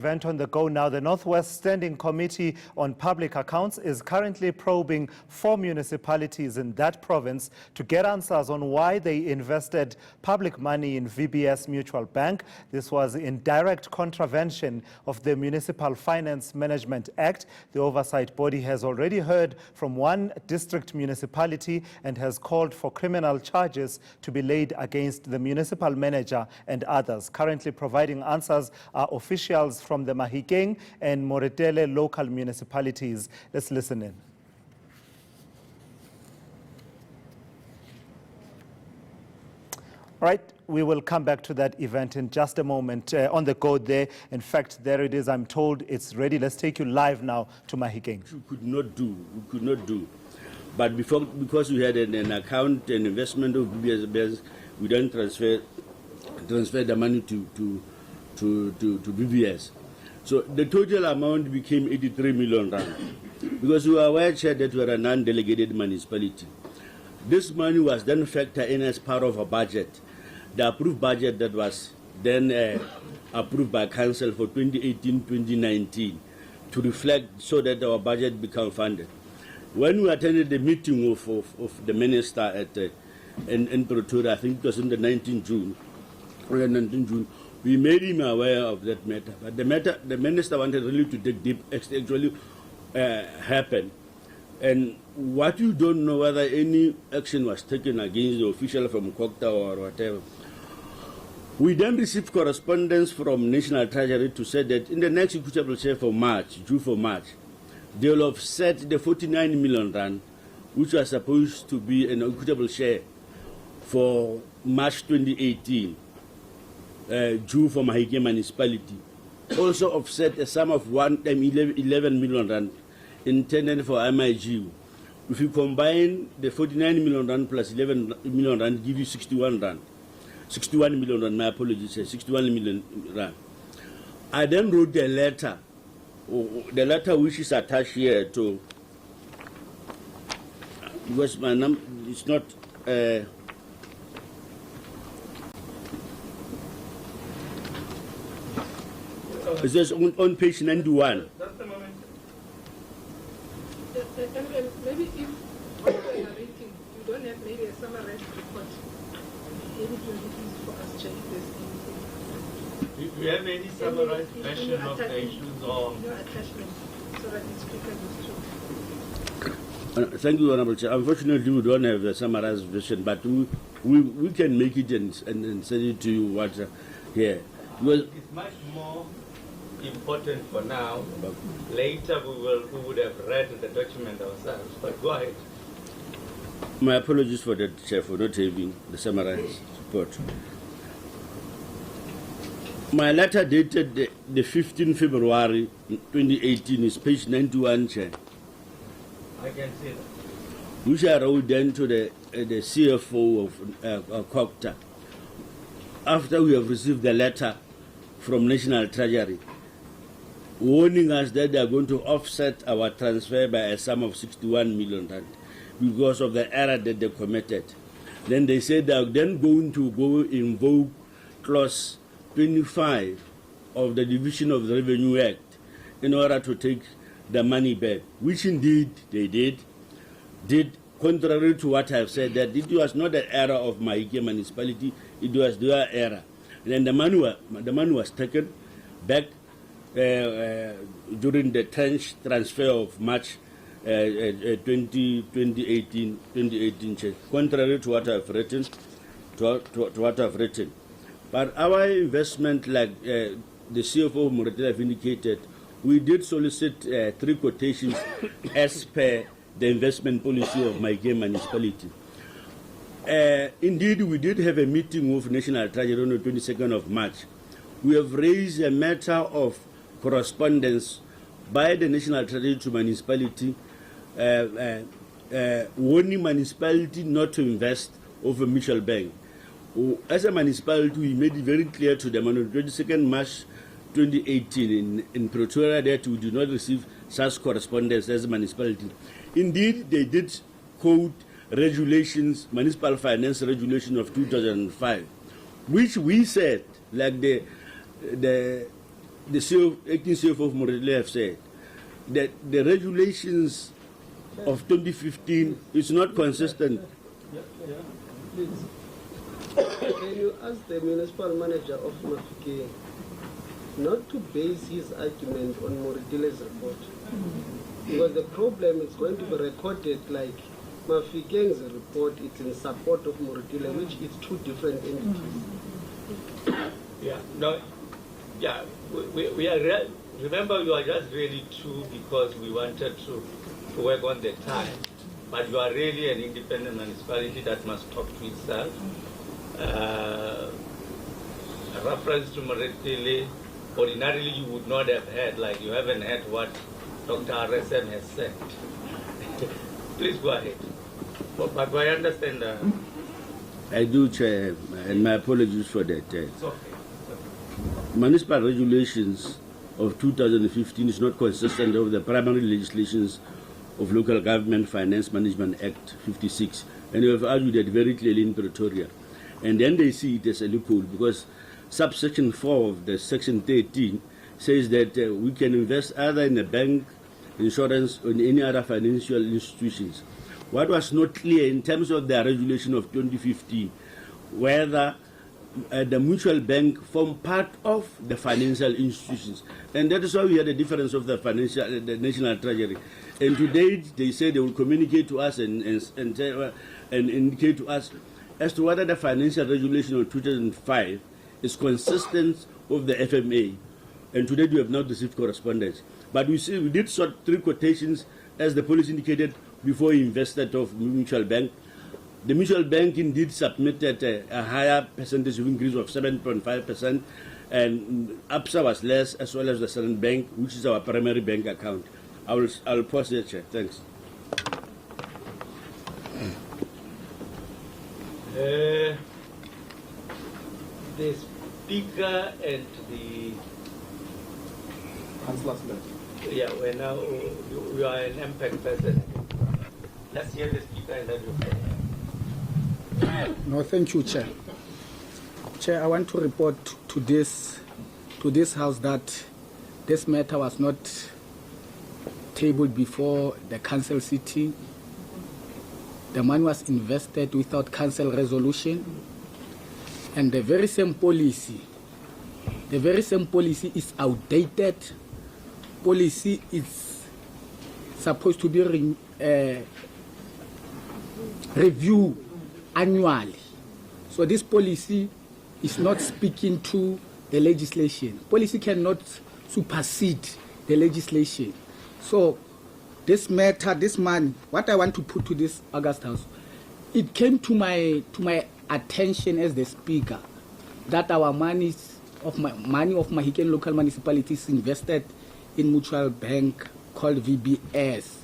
Event on the go now. The Northwest Standing Committee on Public Accounts is currently probing 4 municipalities in that province to get answers on why they invested public money in VBS Mutual Bank. This was in direct contravention of the Municipal Finance Management Act. The oversight body has already heard from one district municipality and has called for criminal charges to be laid against the municipal manager and others. Currently providing answers are officials from the Mahikeng and Moretele local municipalities. Let's listen in. All right, we will come back to that event in just a moment. On the go there, in fact, there it is. I'm told it's ready. Let's take you live now to Mahikeng. We could not do. But because we had an account, an investment of VBS, we don't transfer the money to VBS. So the total amount became 83 million rand. Because we were aware, Chair, that we are a non-delegated municipality. This money was then factored in as part of a budget, the approved budget that was then approved by Council for 2018-2019 to reflect so that our budget become funded. When we attended the meeting of the minister in Pretoria, I think it was on the 19th June, we made him aware of that matter. But the minister wanted really to dig deep, actually happened. And what you don't know whether any action was taken against the official from Kokta or whatever. We then received correspondence from National Treasury to say that in the next equitable share for March, due for March, they will have set the 49 million rand, which was supposed to be an equitable share for March 2018, due for Mahikeng municipality. Also offset a sum of 11 million rand intended for MIG. If you combine the 49 million rand plus 11 million rand, give you 61 million rand, my apologies, 61 million rand. I then wrote the letter which is attached here to, because my number is not, it says on page 91. That's the moment. Maybe if what you are narrating, you don't have maybe a summarized report. Maybe it will be easy for us to check if there's anything. Do you have any summarized version of the issues or no attachment so that it's quicker to. Thank you, Honorable Chair. Unfortunately, we don't have a summarized version, but we can make it and send it to you what here. Well, it's much more important for now. Later we would have read the document ourselves. But go ahead. My apologies for that, Chair, for not having the summarized report. My letter dated the 15th February 2018 is page 91, Chair. I can see that. Which I wrote then to the CFO of Kokta. After we have received the letter from National Treasury, warning us that they are going to offset our transfer by a sum of 61 million rand because of the error that they committed. Then they said they are then going to go invoke clause 25 of the Division of the Revenue Act in order to take the money back, which indeed they did contrary to what I have said, that it was not the error of Mahikeng municipality, it was their error. And then the money was taken back during the tranche transfer of March 2018 check, contrary to what I've written. But our investment, like the CFO of Moretele have indicated, we did solicit 3 quotations as per the investment policy of Mahikeng municipality. Indeed, we did have a meeting with National Treasury on the 22nd of March. We have raised a matter of correspondence by the National Treasury to municipality, warning municipality not to invest over mutual bank. As a municipality, we made it very clear to them on the 22nd March 2018 in Pretoria that we do not receive such correspondence as a municipality. Indeed, they did quote regulations, municipal finance regulation of 2005, which we said, like the the acting CFO of Moretele have said that the regulations of 2015 is not consistent. Please. Can you ask the municipal manager of Mafike not to base his argument on Moretele's report? Because the problem is going to be recorded like Mafikeng's report, it's in support of Moretele, which is two different entities. Yeah, no, yeah, we are, remember you are just really two because we wanted to work on the time, but you are really an independent municipality that must talk to itself. A reference to Moretele, ordinarily you would not have had, like you haven't had what Dr. RSM has said. Please go ahead. But I understand. I do, Chair, and my apologies for that. It's okay. Municipal regulations of 2015 is not consistent with the primary legislations of Local Government Finance Management Act 56. And you have argued that very clearly in Pretoria. And then they see it as a loophole because subsection 4 of the section 13 says that we can invest either in a bank, insurance, or in any other financial institutions. What was not clear in terms of the regulation of 2015, whether the mutual bank form part of the financial institutions. And that is why we had a difference of the National Treasury. And today they say they will communicate to us and indicate to us as to whether the financial regulation of 2005 is consistent with the FMA. And today we have not received correspondence. But we did sort 3 quotations as the policy indicated before we invested of mutual bank. The mutual bank indeed submitted a higher percentage of increase of 7.5%, and APSA was less, as well as the Southern Bank, which is our primary bank account. I'll pause there, Chair. Thanks. The speaker and the Councillor's left. yeah, well now you are an impact person. Let's hear the speaker and then you. No, thank you, Chair. Chair, I want to report to this House that this matter was not tabled before the council sitting. The money was invested without council resolution, and the very same policy is outdated. Policy is supposed to be reviewed annually. So this policy is not speaking to the legislation. Policy cannot supersede the legislation. So this matter, this money, what I want to put to this August House, it came to my attention as the speaker that our money of Mahikeng local municipalities invested in mutual bank called VBS.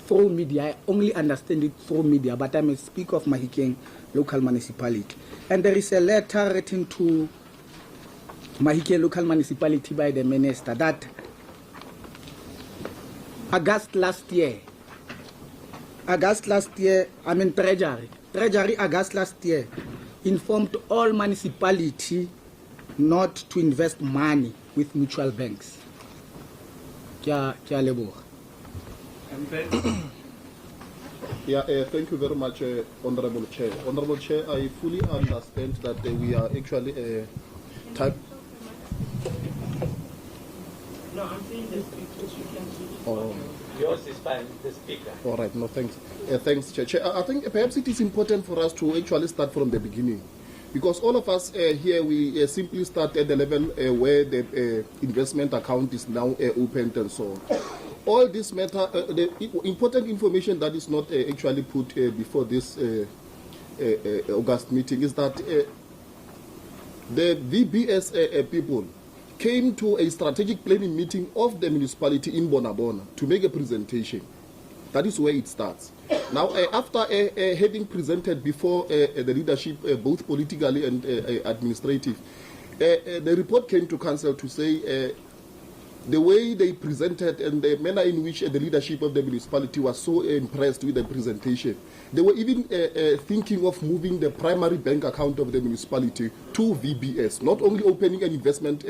Through media, I only understand it through media, but I'm a speaker of Mahikeng local municipality. And there is a letter written to Mahikeng local municipality by the minister that August last year, Treasury August last year informed all municipality not to invest money with mutual banks. Kia leboha. Yeah, thank you very much, Honorable Chair. Honorable Chair, I fully understand that we are actually type. No, I'm saying the speakers, you can see. Oh. Yours is fine, the speaker. All right, no, thanks. Thanks, Chair. Chair, I think perhaps it is important for us to actually start from the beginning, because all of us here, we simply start at the level where the investment account is now opened and so on. All this matter, the important information that is not actually put before this August meeting is that the VBS people came to a strategic planning meeting of the municipality in Bonabona to make a presentation. That is where it starts. Now, after having presented before the leadership, both politically and administrative, the report came to council to say the way they presented and the manner in which the leadership of the municipality was so impressed with the presentation. They were even thinking of moving the primary bank account of the municipality to VBS, not only opening an investment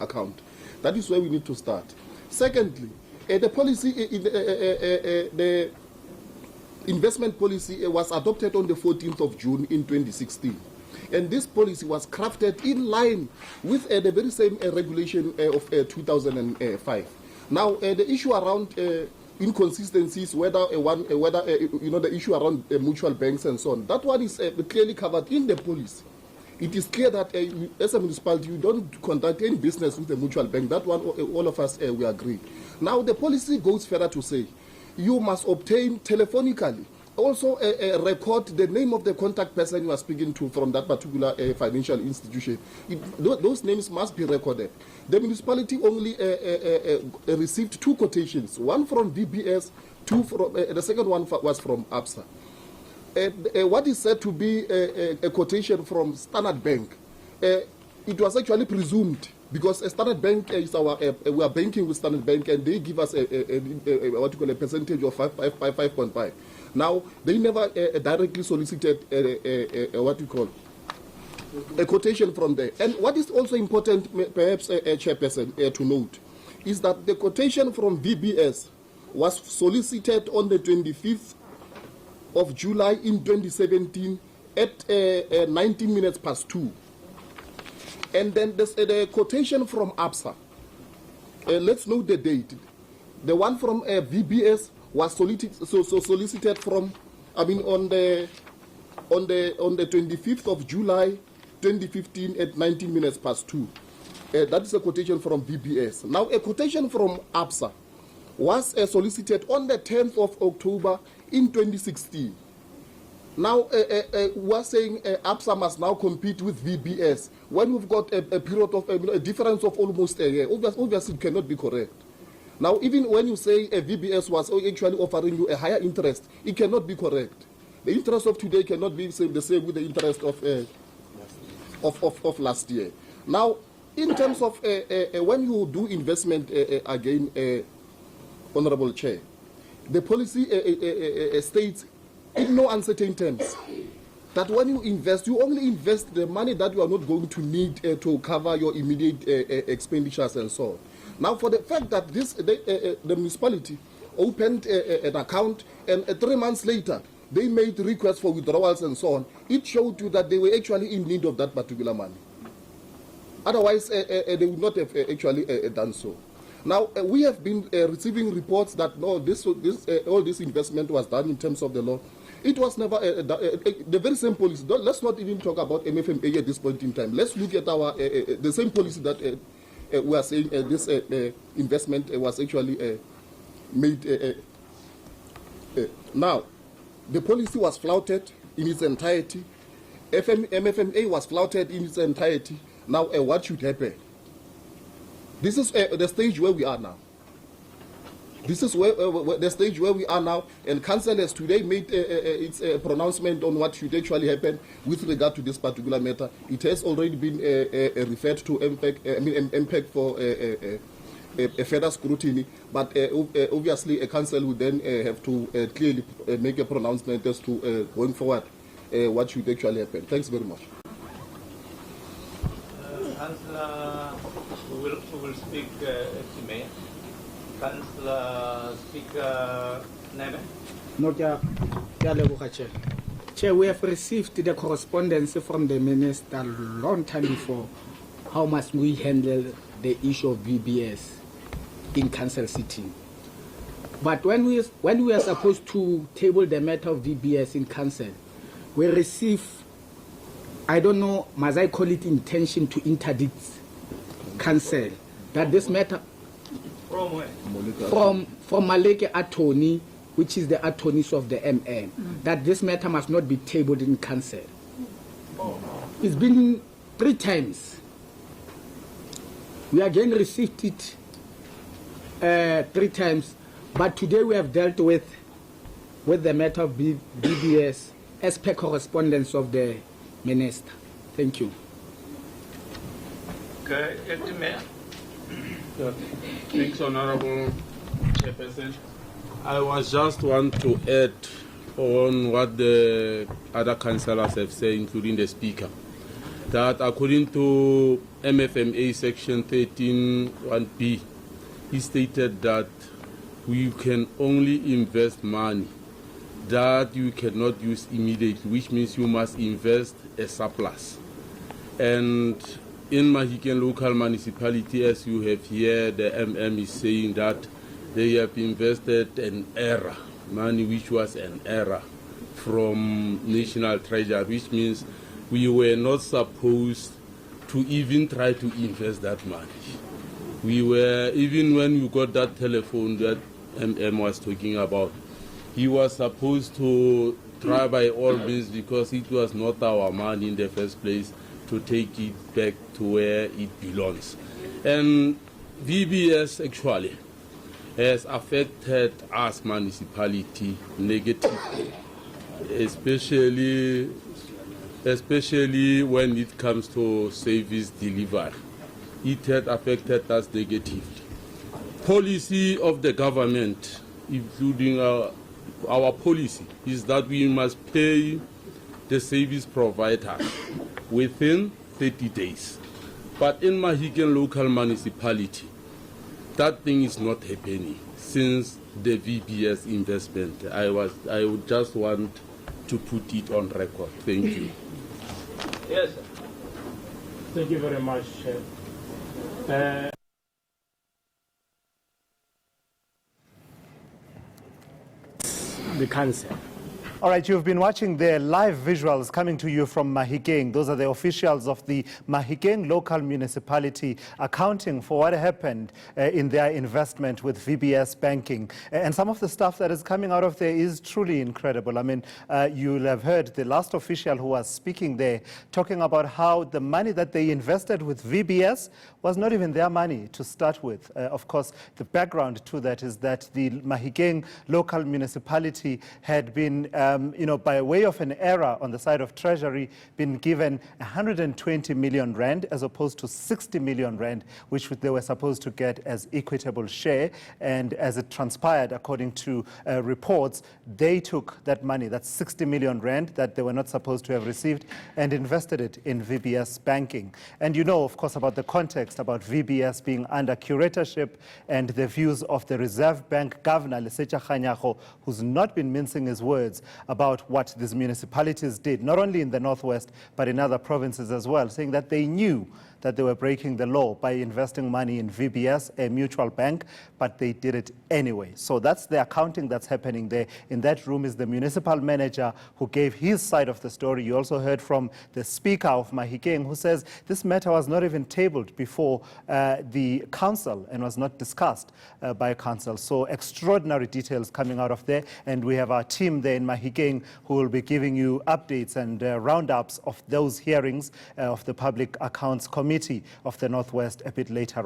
account. That is where we need to start. Secondly, the policy, the investment policy was adopted on the 14th of June in 2016. And this policy was crafted in line with the very same regulation of 2005. Now, the issue around inconsistencies, whether the issue around mutual banks and so on, that one is clearly covered in the policy. It is clear that as a municipality, you don't conduct any business with a mutual bank. That one, all of us, we agree. Now, the policy goes further to say, you must obtain telephonically also record the name of the contact person you are speaking to from that particular financial institution. Those names must be recorded. The municipality only received 2 quotations, one from VBS, the second one was from ABSA. What is said to be a quotation from Standard Bank, it was actually presumed, because Standard Bank is we are banking with Standard Bank, and they give us what you call a percentage of 5.5. Now, they never directly solicited what you call a quotation from there. And what is also important, perhaps, Chairperson, to note, is that the quotation from VBS was solicited on the 25th of July in 2017 at 19 minutes past 2. And then the quotation from ABSA, let's note the date. The one from VBS was solicited from, on the 25th of July 2015 at 19 minutes past 2. That is a quotation from VBS. Now, a quotation from ABSA was solicited on the 10th of October in 2016. Now, we're saying ABSA must now compete with VBS when we've got a period of a difference of almost a year. Obviously, it cannot be correct. Now, even when you say VBS was actually offering you a higher interest, it cannot be correct. The interest of today cannot be the same with the interest of last year. Now, in terms of when you do investment again, Honorable Chair, the policy states in no uncertain terms that when you invest, you only invest the money that you are not going to need to cover your immediate expenditures and so on. Now, for the fact that the municipality opened an account and 3 months later they made requests for withdrawals and so on, it showed you that they were actually in need of that particular money. Otherwise, they would not have actually done so. Now, we have been receiving reports that no, all this investment was done in terms of the law. It was never the very same policy. Let's not even talk about MFMA at this point in time. Let's look at our the same policy that we are saying this investment was actually made. Now, the policy was flouted in its entirety. MFMA was flouted in its entirety. Now, what should happen? This is the stage where we are now. This is where the stage where we are now, and Council has today made its pronouncement on what should actually happen with regard to this particular matter. It has already been referred to MPEC for a further scrutiny, but obviously a Council will then have to clearly make a pronouncement as to going forward what should actually happen. Thanks very much. Councillor, who will speak at Mayor? Councillor Speaker Neme? No, Chair, we have received the correspondence from the Minister a long time before how must we handle the issue of VBS in Council sitting. But when we are supposed to table the matter of VBS in Council, we receive, I don't know, must I call it intention to interdict Council, that this matter From where? from Maleke attorney, which is the attorneys of the MM, that this matter must not be tabled in Council. It's been 3 times. We again received it 3 times, but today we have dealt with the matter of VBS as per correspondence of the Minister. Thank you. Okay, Mayor. Thanks, Honorable Chairperson. I was just want to add on what the other councillors have said, including the Speaker, that according to MFMA Section 13(1)B, he stated that we can only invest money that you cannot use immediately, which means you must invest a surplus. And in Mahikeng local municipality, as you have here, the MM is saying that they have invested an error, money which was an error from National Treasury, which means we were not supposed to even try to invest that money. We were, even when you got that telephone that MM was talking about, he was supposed to try by all means, because it was not our money in the first place, to take it back to where it belongs. And VBS actually has affected us municipality negatively, especially when it comes to service delivery. It had affected us negatively. Policy of the government, including our policy, is that we must pay the service provider within 30 days. But in Mahikeng local municipality, that thing is not happening since the VBS investment. I would just want to put it on record. Thank you. Yes, sir. Thank you very much. The council. All right, you've been watching the live visuals coming to you from Mahikeng. Those are the officials of the Mahikeng local municipality accounting for what happened in their investment with VBS banking. And some of the stuff that is coming out of there is truly incredible. I mean, you'll have heard the last official who was speaking there talking about how the money that they invested with VBS was not even their money to start with. Of course, the background to that is that the Mahikeng local municipality had been by way of an error on the side of Treasury, been given 120 million rand as opposed to 60 million rand, which they were supposed to get as equitable share. And as it transpired, according to reports, they took that money, that's 60 million rand that they were not supposed to have received, and invested it in VBS banking. And you know, of course, about the context about VBS being under curatorship and the views of the Reserve Bank Governor, Lesetja Kganyago, who's not been mincing his words about what these municipalities did, not only in the Northwest, but in other provinces as well, saying that they knew that they were breaking the law by investing money in VBS, a mutual bank, but they did it anyway. So that's the accounting that's happening there. In that room is the municipal manager who gave his side of the story. You also heard from the Speaker of Mahikeng, who says this matter was not even tabled before the council and was not discussed by council. So extraordinary details coming out of there. And we have our team there in Mahikeng who will be giving you updates and roundups of those hearings of the Public Accounts Committee of the Northwest a bit later.